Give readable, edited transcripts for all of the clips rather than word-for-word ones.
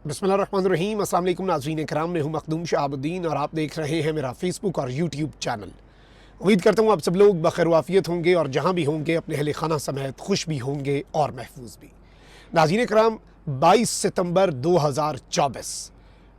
बिस्मिल्लाहिर्रहमानिर्रहीम। अस्सलाम वालेकुम नाज़रीन कराम, मैं हूं मखदूम शहाबुद्दीन और आप देख रहे हैं मेरा फेसबुक और यूट्यूब चैनल। उम्मीद करता हूं आप सब लोग बखैर वाफियत होंगे और जहां भी होंगे अपने अहले खाना समेत खुश भी होंगे और महफूज भी। नाज़रीन कराम, 22 सितंबर 2024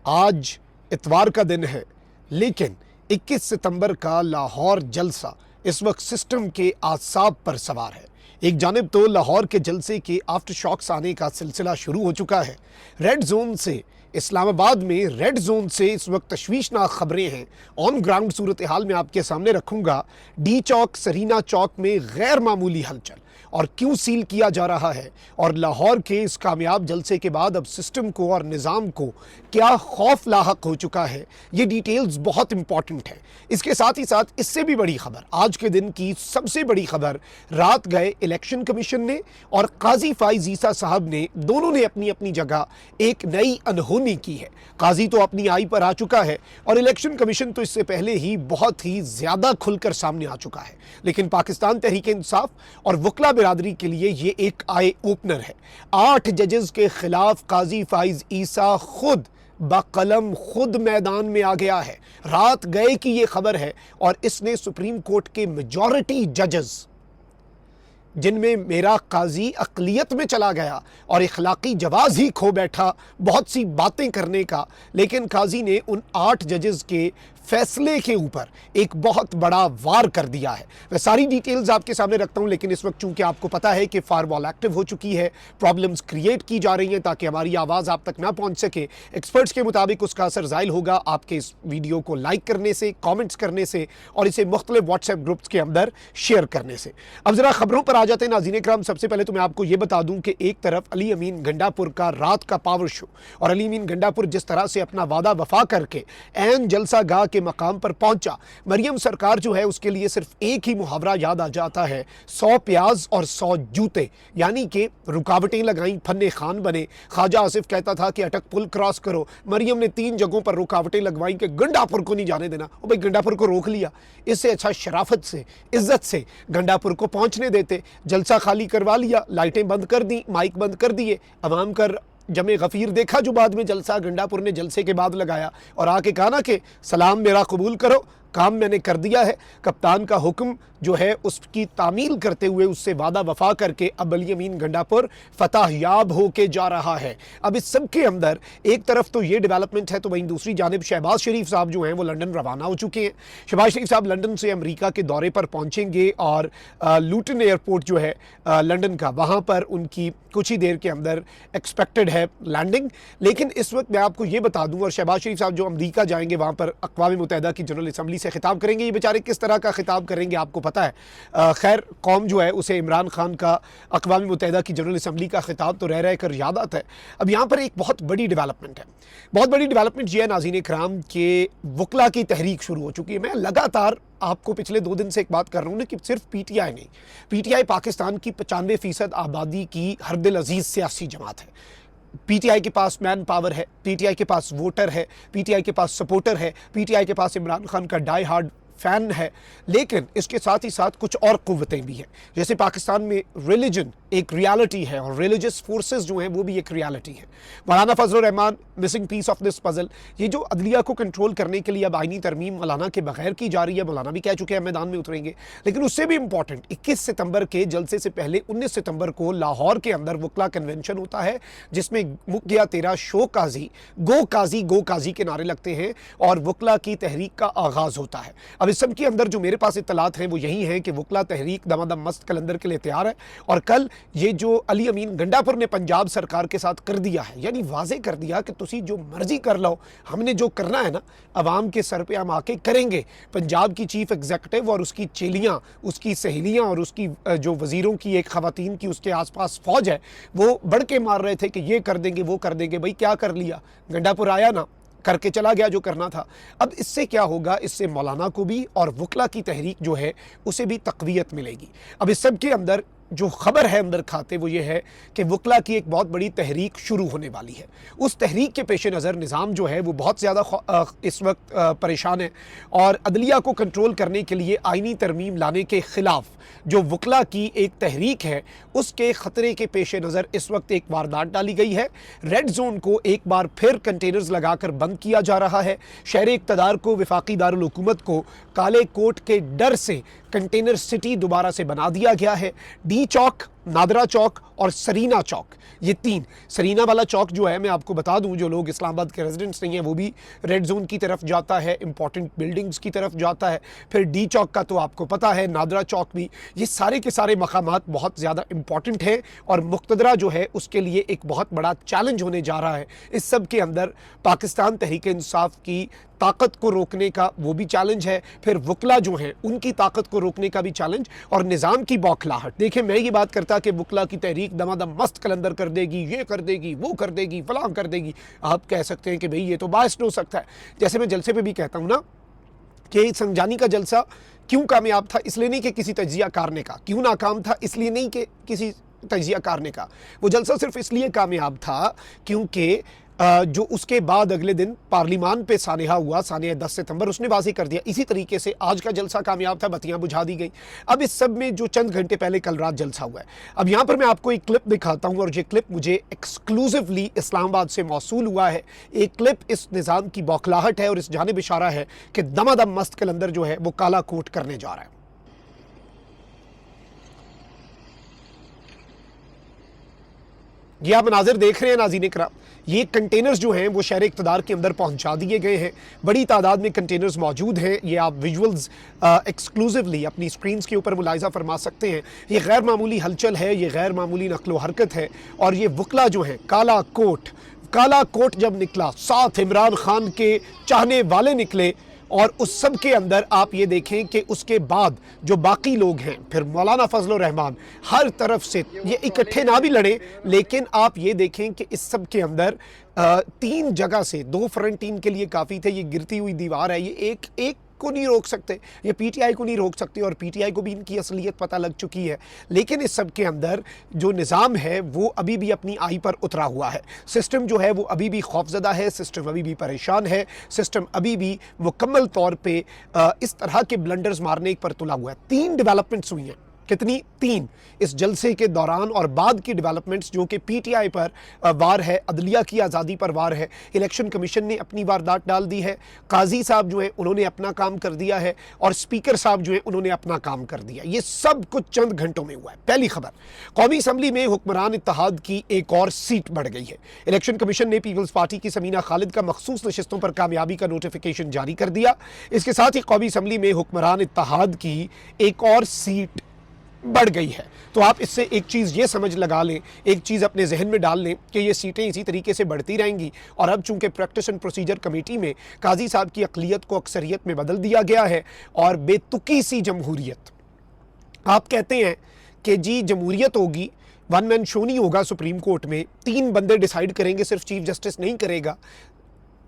आज इतवार का दिन है, लेकिन 21 सितंबर का लाहौर जलसा इस वक्त सिस्टम के आसाब पर सवार है। एक जानिब तो लाहौर के जलसे के आफ्टर शॉक्स आने का सिलसिला शुरू हो चुका है। रेड जोन से इस्लामाबाद में रेड जोन से इस वक्त तशवीशनाक खबरें हैं। ऑन ग्राउंड सूरत हाल में आपके सामने रखूंगा। डी चौक, सरीना चौक में गैर मामूली हलचल और क्यों सील किया जा रहा है, और लाहौर के इस कामयाब जलसे के बाद अब सिस्टम को और निज़ाम को क्या खौफ लाहक हो चुका है, ये डिटेल्स बहुत इंपॉर्टेंट है। इसके साथ ही साथ इससे भी बड़ी खबर, आज के दिन की सबसे बड़ी खबर, रात गए इलेक्शन कमीशन ने और काजी फाइज ईसा साहब ने, दोनों ने अपनी अपनी जगह एक नई अनहोनी की है। काजी तो अपनी आई पर आ चुका है और इलेक्शन कमीशन तो इससे पहले ही बहुत ही ज़्यादा खुलकर सामने आ चुका है, लेकिन पाकिस्तान तहरीक इंसाफ और वकला बिरादरी के लिए ये एक आई ओपनर है। 8 जजेस के खिलाफ काजी फाइज ईसा खुद बकलम खुद मैदान में आ गया है। रात गए की ये खबर है और इसने सुप्रीम कोर्ट के मेजॉरिटी जजेस, जिनमें मेरा काजी अक़लियत में चला गया और इखलाकी जवाज़ ही खो बैठा बहुत सी बातें करने का, लेकिन काजी ने उन 8 जजेस के फैसले के ऊपर एक बहुत बड़ा वार कर दिया है। मैं सारी डिटेल्स आपके सामने रखता हूं, लेकिन इस वक्त चूंकि आपको पता है कि फायरवॉल एक्टिव हो चुकी है, प्रॉब्लम्स क्रिएट की जा रही हैं ताकि हमारी आवाज़ आप तक ना पहुंच सके। एक्सपर्ट्स के मुताबिक उसका असर ज़ाहिर होगा आपके इस वीडियो को लाइक करने से, कॉमेंट्स करने से और इसे मुख्तलिफ व्हाट्सएप ग्रुप्स के अंदर शेयर करने से। अब ज़रा खबरों पर आ जाते हैं नाज़रीन इकराम। सबसे पहले तो मैं आपको ये बता दूं कि एक तरफ अली अमीन गंडापुर का रात का पावर शो, और अली अमीन गंडापुर जिस तरह से अपना वादा वफा करके ऐन जलसा गाह के मकाम पर पहुंचा, मरियम सरकार जो है उसके लिए सिर्फ एक ही मुहावरा याद आ जाता है, 100 प्याज और 100 जूते, यानी कि रुकावटें लगाई फन्ने खान बने। ख्वाजा आसिफ कहता था कि अटक पुल क्रॉस करो, मरियम ने 3 जगहों पर रुकावटें लगवाई कि गंडापुर को नहीं जाने देना। और भाई गंडापुर को रोक लिया, इससे अच्छा शराफत से, इज्जत से गंडापुर को पहुंचने देते। जलसा खाली करवा लिया, लाइटें बंद कर दी, माइक बंद कर दिए, अवाम कर जमे गफ़ीर देखा जो बाद में जलसा गंडापुर ने जलसे के बाद लगाया और आके कहा ना कि सलाम मेरा कबूल करो, काम मैंने कर दिया है। कप्तान का हुक्म जो है उसकी तामील करते हुए, उससे वादा वफा करके अब अली अमीन गंडापुर फतह याब होके जा रहा है। अब इस सब के अंदर एक तरफ तो ये डेवलपमेंट है, तो वहीं दूसरी जानिब शहबाज शरीफ साहब जो हैं वो लंदन रवाना हो चुके हैं। शहबाज शरीफ साहब लंदन से अमेरिका के दौरे पर पहुंचेंगे और लूटन एयरपोर्ट जो है लंदन का, वहाँ पर उनकी कुछ ही देर के अंदर एक्सपेक्टेड है लैंडिंग। लेकिन इस वक्त मैं आपको ये बता दूँ, और शहबाज शरीफ साहब जो अमेरिका जाएंगे वहाँ पर अक़वाम मुत्तहिदा की जनरल असम्बली से खिताब करेंगे। ये बेचारे किस तरह का खिताब करेंगे आपको पता है। खैर कौम जो है उसे इमरान खान का अक़वाम मुत्तहिदा की जनरल असम्बली का खिताब तो रह कर याद आता है। अब यहाँ पर एक बहुत बड़ी डेवलपमेंट है। बहुत बड़ी डेवलपमेंट ये है नाज़रीन इकराम के वकला की तहरीक शुरू हो चुकी है। मैं लगातार आपको पिछले 2 दिन से एक बात कर रहा हूँ ना कि सिर्फ पीटीआई नहीं, पीटीआई पाकिस्तान की 95% आबादी की हर दिल अजीज़ सियासी जमात है। पीटीआई के पास मैन पावर है, पीटीआई के पास वोटर है, पीटीआई के पास सपोर्टर है, पीटीआई के पास इमरान खान का डाई हार्ड फैन है। लेकिन इसके साथ ही साथ कुछ और कुव्वतें भी हैं। जैसे पाकिस्तान में रिलीजन एक रियलिटी है और रिलीजियस फोर्सेस जो हैं वो भी एक रियलिटी है। Maulana Fazal Rehman missing piece of this puzzle. ये जो अदलिया को कंट्रोल करने के लिए अब आईनी तरमीम मौलाना के बगैर की जा रही है, मौलाना भी कह चुके हैं मैदान में उतरेंगे। लेकिन उससे भी इंपॉर्टेंट 21 सितंबर के जलसे से पहले 19 सितंबर को लाहौर के अंदर वकला कन्वेंशन होता है, जिसमें मुख्य 13 शो काजी गो काजी के नारे लगते हैं और वकला की तहरीक का आगाज होता है। अब इस सब के अंदर जो मेरे पास इत्तलात हैं वो यही है कि वकला तहरीक दमादम मस्त कलंदर के लिए तैयार है। और कल ये जो अली अमीन गंडापुर ने पंजाब सरकार के साथ कर दिया है, यानी वाजे कर दिया कि तुसी जो मर्जी कर लो, हमने जो करना है ना अवाम के सर पे हम आके करेंगे। पंजाब की चीफ एग्जीक्यूटिव और उसकी चेलियाँ, उसकी सहेलियाँ और उसकी जो वजीरों की एक खवातीन की उसके आसपास फौज है, वो बढ़ के मार रहे थे कि ये कर देंगे वो कर देंगे। भाई क्या कर लिया, गंडापुर आया ना, करके चला गया जो करना था। अब इससे क्या होगा, इससे मौलाना को भी और वकला की तहरीक जो है उसे भी तक़वियत मिलेगी। अब इस सब के अंदर जो खबर है अंदर खाते वो ये है कि वकला की एक बहुत बड़ी तहरीक शुरू होने वाली है। उस तहरीक के पेश नज़र निज़ाम जो है वो बहुत ज़्यादा इस वक्त परेशान है और अदलिया को कंट्रोल करने के लिए आइनी तरमीम लाने के ख़िलाफ़ जो वकला की एक तहरीक है उसके ख़तरे के पेश नज़र इस वक्त एक वारदात डाली गई है। रेड जोन को एक बार फिर कंटेनर्स लगाकर बंद किया जा रहा है। शहर इक़्तिदार को, वफाकी दारुल हुकूमत को काले कोट के डर से कंटेनर सिटी दोबारा से बना दिया गया है। डी चौक, नादरा चौक और सरीना चौक, ये तीन, सरीना वाला चौक जो है मैं आपको बता दूं, जो लोग इस्लामाबाद के रेजिडेंट्स नहीं हैं वो भी रेड जोन की तरफ जाता है, इंपॉर्टेंट बिल्डिंग्स की तरफ जाता है। फिर डी चौक का तो आपको पता है, नादरा चौक भी, ये सारे के सारे मकामात बहुत ज़्यादा इंपॉर्टेंट हैं और मुक़्तदरा जो है उसके लिए एक बहुत बड़ा चैलेंज होने जा रहा है। इस सब के अंदर पाकिस्तान तहरीक इंसाफ की ताकत को रोकने का वो भी चैलेंज है, फिर वकला जो हैं उनकी ताकत को रोकने का भी चैलेंज और निज़ाम की बौखलाहट। देखिए, मैं ये बात करता कि वकला की तहरीक दमादम मस्त कलंदर कर देगी, ये कर देगी, वो कर देगी, फलां कर देगी, आप कह सकते हैं कि भाई ये तो बायस्ड हो सकता है। जैसे मैं जलसे पे भी कहता हूँ ना कि संजानी का जलसा क्यों कामयाब था, इसलिए नहीं कि किसी तज्जिया कार ने कहा, क्यों नाकाम था, इसलिए नहीं कि किसी तज्जिया कार ने कहा, वो जलसा सिर्फ इसलिए कामयाब था क्योंकि जो उसके बाद अगले दिन पार्लिमान पे सानेहा हुआ, सानेहा 10 सितंबर, उसने वाज़ेह कर दिया। इसी तरीके से आज का जलसा कामयाब था, बत्तियां बुझा दी गई। अब इस सब में जो चंद घंटे पहले कल रात जलसा हुआ है, अब यहाँ पर मैं आपको एक क्लिप दिखाता हूँ और ये क्लिप मुझे एक्सक्लूसिवली इस्लामाबाद से मौसूल हुआ है। एक क्लिप इस निज़ाम की बौखलाहट है और इस जानिब इशारा है कि दमादम मस्त कलंदर जो है वो काला कोट करने जा रहा है। ये आप मनाजिर देख रहे हैं नाज़रीन इकराम, ये कंटेनर्स जो हैं वो शहर इक़्तिदार के अंदर पहुंचा दिए गए हैं। बड़ी तादाद में कंटेनर्स मौजूद हैं। ये आप विजुअल्स एक्सक्लूसिवली अपनी स्क्रीन्स के ऊपर मुलाहिज़ा फरमा सकते हैं। ये गैर मामूली हलचल है, ये गैर मामूली नक़्लो हरकत है और ये वकला जो है काला कोट जब निकला, साथ इमरान खान के चाहने वाले निकले और उस सब के अंदर आप ये देखें कि उसके बाद जो बाकी लोग हैं, फिर मौलाना फजल रहमान, हर तरफ से ये इकट्ठे ना भी लड़े, लेकिन आप ये देखें कि इस सब के अंदर 3 जगह से 2 फ्रंट टीम के लिए काफ़ी थे। ये गिरती हुई दीवार है, ये एक को नहीं रोक सकते, ये पीटीआई को नहीं रोक सकते और पीटीआई को भी इनकी असलियत पता लग चुकी है। लेकिन इस सब के अंदर जो निज़ाम है वो अभी भी अपनी आई पर उतरा हुआ है। सिस्टम जो है वो अभी भी खौफजदा है, सिस्टम अभी भी परेशान है, सिस्टम अभी भी मुकम्मल तौर पे इस तरह के ब्लंडर्स मारने पर तुला हुआ है। 3 डेवलपमेंट्स हुई हैं, कितनी? 3 इस जलसे के दौरान और बाद की डेवलपमेंट्स, जो कि पीटीआई पर वार है, अदलिया की आज़ादी पर वार है। इलेक्शन कमीशन ने अपनी वारदात डाल दी है, काजी साहब जो हैं उन्होंने अपना काम कर दिया है और स्पीकर साहब जो हैं उन्होंने अपना काम कर दिया। ये सब कुछ चंद घंटों में हुआ है। पहली खबर, कौमी असम्बली में हुक्मरान इत्तेहाद की एक और सीट बढ़ गई है। इलेक्शन कमीशन ने पीपल्स पार्टी की समीना खालिद का मखसूस नशिस्तों पर कामयाबी का नोटिफिकेशन जारी कर दिया। इसके साथ ही कौमी असम्बली में हुक्मरान इत्तेहाद की एक और सीट बढ़ गई है। तो आप इससे एक चीज़ ये समझ लगा लें, एक चीज़ अपने जहन में डाल लें कि ये सीटें इसी तरीके से बढ़ती रहेंगी और अब चूंकि प्रैक्टिस एंड प्रोसीजर कमेटी में काजी साहब की अक़लियत को अक्सरियत में बदल दिया गया है और बेतुकी सी जमहूरियत, आप कहते हैं कि जी जमहूरियत होगी, वन मैन शो नहीं होगा सुप्रीम कोर्ट में, 3 बंदे डिसाइड करेंगे, सिर्फ चीफ जस्टिस नहीं करेगा,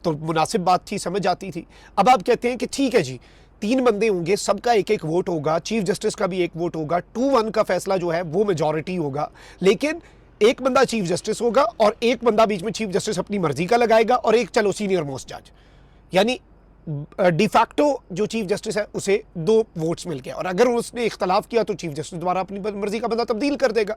तो मुनासिब बात थी, समझ आती थी। अब आप कहते हैं कि ठीक है जी 3 बंदे होंगे, सबका एक एक वोट होगा, चीफ जस्टिस का भी एक वोट होगा, 2-1 का फैसला जो है वो मेजॉरिटी होगा, लेकिन एक बंदा चीफ जस्टिस होगा और एक बंदा बीच में चीफ जस्टिस अपनी मर्जी का लगाएगा और एक चलो सीनियर मोस्ट जज, यानी डिफैक्टो जो चीफ जस्टिस है उसे 2 वोट्स मिल गए और अगर उसने इख्तलाफ किया तो चीफ जस्टिस द्वारा अपनी मर्जी का बंदा तब्दील कर देगा।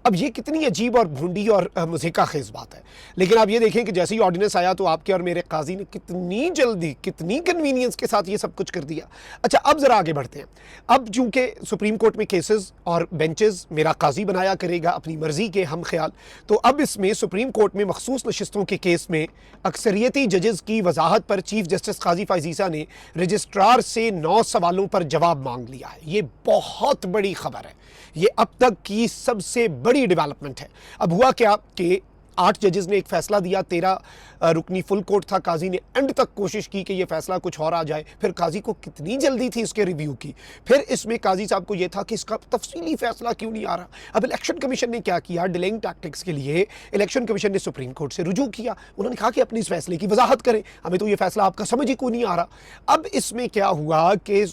अब ये कितनी अजीब और भूंडी और मज़ेका खेज़ बात है। लेकिन आप ये देखें कि जैसे ही ऑर्डिनेंस आया तो आपके और मेरे काजी ने कितनी जल्दी, कितनी कन्वीनियंस के साथ ये सब कुछ कर दिया। अच्छा, अब ज़रा आगे बढ़ते हैं। अब चूँकि सुप्रीम कोर्ट में केसेस और बेंचेस मेरा काजी बनाया करेगा अपनी मर्जी के हम ख्याल, तो अब इसमें सुप्रीम कोर्ट में मखसूस नशिस्तों के केस में अक्सरियती जजेस की वजाहत पर चीफ जस्टिस काजी अजीज़ा ने रजिस्ट्रार से 9 सवालों पर जवाब मांग लिया है। ये बहुत बड़ी खबर है, ये अब तक की सबसे बड़ी डेवलपमेंट है। अब हुआ क्या कि 8 जजेस ने एक फैसला दिया, 13 रुकनी फुल कोर्ट था, काजी ने एंड तक कोशिश की कि ये फैसला कुछ और आ जाए, फिर काजी को कितनी जल्दी थी इसके रिव्यू की, फिर इसमें काजी साहब को ये था कि इसका तफसीली फैसला क्यों नहीं आ रहा। अब इलेक्शन कमीशन ने क्या किया, डिलेइंग टैक्टिक्स के लिए इलेक्शन कमीशन ने सुप्रीम कोर्ट से रुजू किया। उन्होंने कहा कि अपने इस फैसले की वजाहत करें, हमें तो ये फैसला आपका समझ ही क्यों नहीं आ रहा। अब इसमें क्या हुआ कि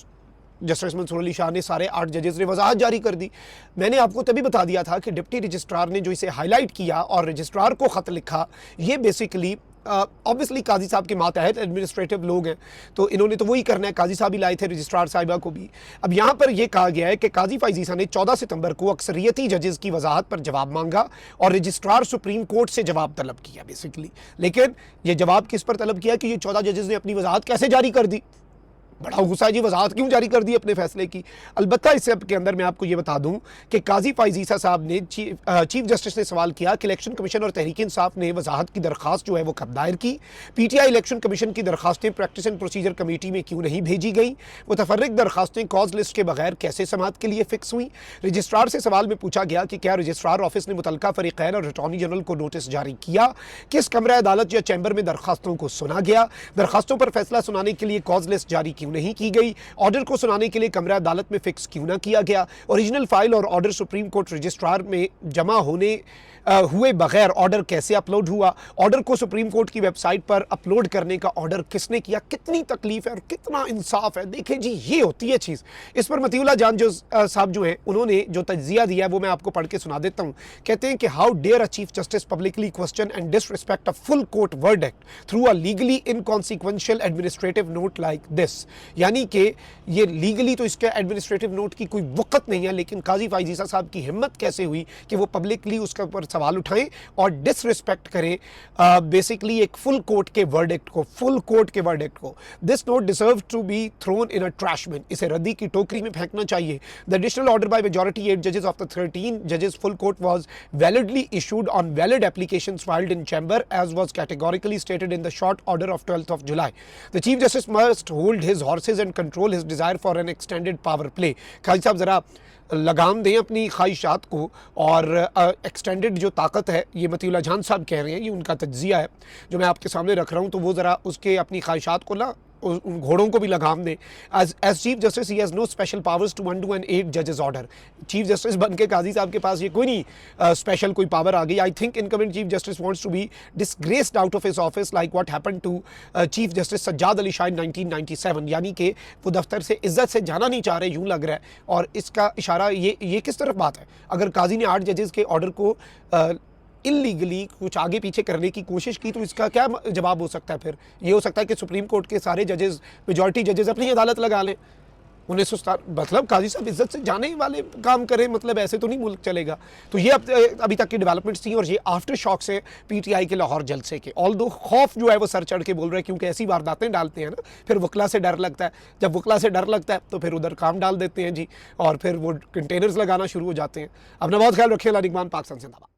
जस्टिस मंसूर अली शाह ने सारे 8 जजेस ने वजाहत जारी कर दी। मैंने आपको तभी बता दिया था कि डिप्टी रजिस्ट्रार ने जो इसे हाईलाइट किया और रजिस्ट्रार को ख़त लिखा, ये बेसिकली ऑब्वियसली काजी साहब के मातहत एडमिनिस्ट्रेटिव लोग हैं, तो इन्होंने तो वही करना है। काजी साहब ही लाए थे रजिस्ट्रार साहिबा को भी। अब यहाँ पर यह कहा गया है कि काजी फाइजीसा ने 14 सितंबर को अक्सरियती जजेस की वजाहत पर जवाब मांगा और रजिस्ट्रार सुप्रीम कोर्ट से जवाब तलब किया बेसिकली। लेकिन ये जवाब किस पर तलब किया कि ये 14 जजेस ने अपनी वजाहत कैसे जारी कर दी। बड़ा गुस्सा है जी, वजाहत क्यों जारी कर दी अपने फैसले की। अलबत्ता इस सब के अंदर मैं आपको ये बता दूं कि काजी फाइजीसा साहब ने चीफ जस्टिस ने सवाल किया कि इलेक्शन कमीशन और तहरीक इंसाफ ने वजाहत की दरखास्त जो है वो कब दायर की। पीटीआई इलेक्शन कमीशन की दरखास्तें प्रैक्टिस एंड प्रोसीजर कमेटी में क्यों नहीं भेजी गई। मुतफर्रिक दरखास्तें कॉज लिस्ट के बगैर कैसे समाअत के लिए फिक्स हुई। रजिस्ट्रार से सवाल में पूछा गया कि क्या रजिस्ट्रार ऑफिस ने मुतलका फरीकैन और अटॉर्नी जनरल को नोटिस जारी किया। किस कमरा अदालत या चैम्बर में दरखास्तों को सुना गया। दरखास्तों पर फैसला सुनाने के लिए कॉज लिस्ट जारी क्यों नहीं की गई। ऑर्डर को सुनाने के लिए कमरा अदालत में फिक्स क्यों ना किया गया। ओरिजिनल फाइल और ऑर्डर सुप्रीम कोर्ट रजिस्ट्रार में जमा हुए बगैर ऑर्डर कैसे अपलोड हुआ। ऑर्डर को सुप्रीम कोर्ट की वेबसाइट पर अपलोड करने का ऑर्डर किसने किया। कितनी तकलीफ है और कितना इंसाफ है। देखें जी, ये होती है चीज़। इस पर मतीउल्लाह जान जो साहब जो हैं, उन्होंने जो तज्जिया दिया है वो मैं आपको पढ़ के सुना देता हूँ। कहते हैं कि how dare a chief justice publicly question and disrespect a full court verdict through a legally inconsequential administrative note like this. यानी कि ये लीगली तो इसके एडमिनिस्ट्रेटिव नोट की कोई वक़्त नहीं है, लेकिन काजी फाइजीसा साहब की हिम्मत कैसे हुई कि वो पब्लिकली उसके ऊपर सवाल उठाएं और डिसरिस्पेक्ट करें बेसिकली एक फुल कोर्ट के वर्डिक्ट को। This not deserve to be thrown in a trash bin. इसे रद्दी की टोकरी में फेंकना चाहिए। The additional order by majority 8 जजेस ऑफ द 13 जजेस full court was validly issued on valid applications filed in chamber as was categorically stated in the short order of 12th of July. The Chief Justice must hold his horses and control his desire for an extended power play. काजी साहब ज़रा लगाम दें अपनी ख्वाहिशात को और extended जो ताकत है, ये मतीउल्लाह जान साहब कह रहे हैं, ये उनका तज्जिया है जो मैं आपके सामने रख रहा हूँ, तो वो ज़रा उसके अपनी ख्वाहिशात को ना उन घोड़ों को भी लगाम दें। As chief justice he has no special powers to undo an 8 जजेस ऑर्डर। चीफ जस्टिस बन के काजी साहब के पास ये कोई नहीं स्पेशल कोई पावर आ गई। I think incoming chief justice wants to be disgraced out of his office like what happened to chief justice Sajjad Ali Shah in 1997। यानी कि वो दफ्तर से इज्जत से जाना नहीं चाह रहे, यूँ लग रहा है। और इसका इशारा ये किस तरफ बात है। अगर काजी ने 8 जजेस के ऑर्डर को इल्लीगली कुछ आगे पीछे करने की कोशिश की तो इसका क्या जवाब हो सकता है। फिर ये हो सकता है कि सुप्रीम कोर्ट के सारे जजेस, मेजॉरिटी जजेस अपनी अदालत लगा लें। 1917 मतलब काजी साहब इज्जत से जाने वाले काम करें, मतलब ऐसे तो नहीं मुल्क चलेगा। तो ये अभी तक की डेवलपमेंट्स थी और ये आफ्टर शॉक से पीटीआई के लाहौर जलसे के। ऑल दो खौफ जो है वो सर चढ़ के बोल रहे हैं, क्योंकि ऐसी वारदातें डालते हैं ना, फिर वकला से डर लगता है। जब वकला से डर लगता है तो फिर उधर काम डाल देते हैं जी, और फिर वो कंटेनर्स लगाना शुरू हो जाते हैं। अपना बहुत ख्याल रखिए। अल्लाह निगहबान। पाकिस्तान जिंदाबाद।